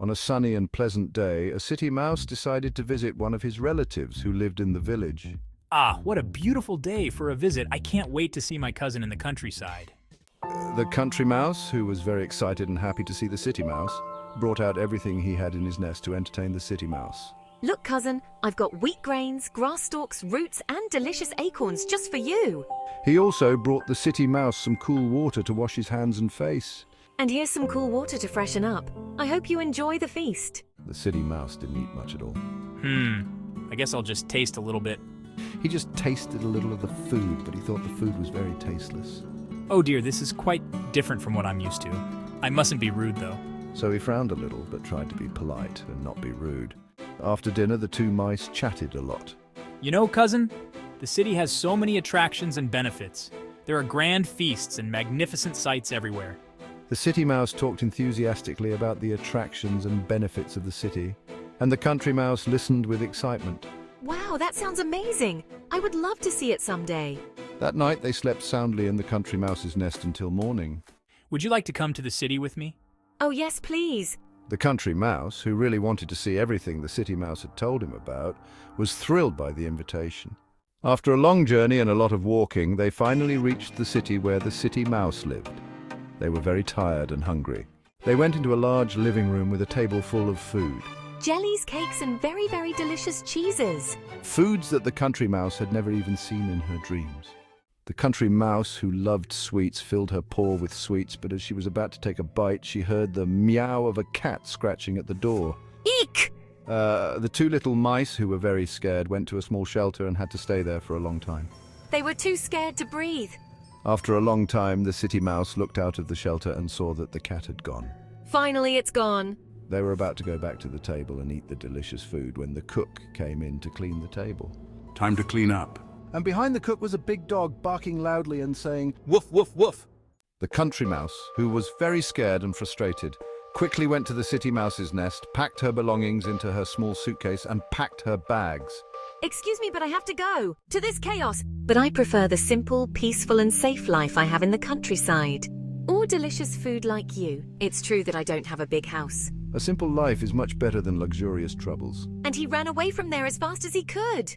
On a sunny and pleasant day, a city mouse decided to visit one of his relatives who lived in the village. Ah, what a beautiful day for a visit. I can't wait to see my cousin in the countryside. The country mouse, who was very excited and happy to see the city mouse, brought out everything he had in his nest to entertain the city mouse. Look, cousin, I've got wheat grains, grass stalks, roots, and delicious acorns just for you. He also brought the city mouse some cool water to wash his hands and face. And here's some cool water to freshen up. I hope you enjoy the feast. The city mouse didn't eat much at all. I guess I'll just taste a little bit. He just tasted a little of the food, but he thought the food was very tasteless. Oh dear, this is quite different from what I'm used to. I mustn't be rude, though. So he frowned a little, but tried to be polite and not be rude. After dinner, the two mice chatted a lot. You know, cousin, the city has so many attractions and benefits. There are grand feasts and magnificent sights everywhere. The city mouse talked enthusiastically about the attractions and benefits of the city, and the country mouse listened with excitement. Wow, that sounds amazing. I would love to see it someday. That night, they slept soundly in the country mouse's nest until morning. Would you like to come to the city with me? Oh, yes, please. The country mouse, who really wanted to see everything the city mouse had told him about, was thrilled by the invitation. After a long journey and a lot of walking, they finally reached the city where the city mouse lived. They were very tired and hungry. They went into a large living room with a table full of food. Jellies, cakes, and very, very delicious cheeses. Foods that the country mouse had never even seen in her dreams. The country mouse, who loved sweets, filled her paw with sweets, but as she was about to take a bite, she heard the meow of a cat scratching at the door. Eek! The two little mice, who were very scared, went to a small shelter and had to stay there for a long time. They were too scared to breathe. After a long time, the city mouse looked out of the shelter and saw that the cat had gone. Finally, it's gone. They were about to go back to the table and eat the delicious food when the cook came in to clean the table. Time to clean up. And behind the cook was a big dog barking loudly and saying, Woof, woof, woof. The country mouse, who was very scared and frustrated, quickly went to the city mouse's nest, packed her belongings into her small suitcase, and packed her bags. Excuse me, but I have to go to this chaos. But I prefer the simple, peaceful, and safe life I have in the countryside. Or delicious food like you. It's true that I don't have a big house. A simple life is much better than luxurious troubles. And he ran away from there as fast as he could.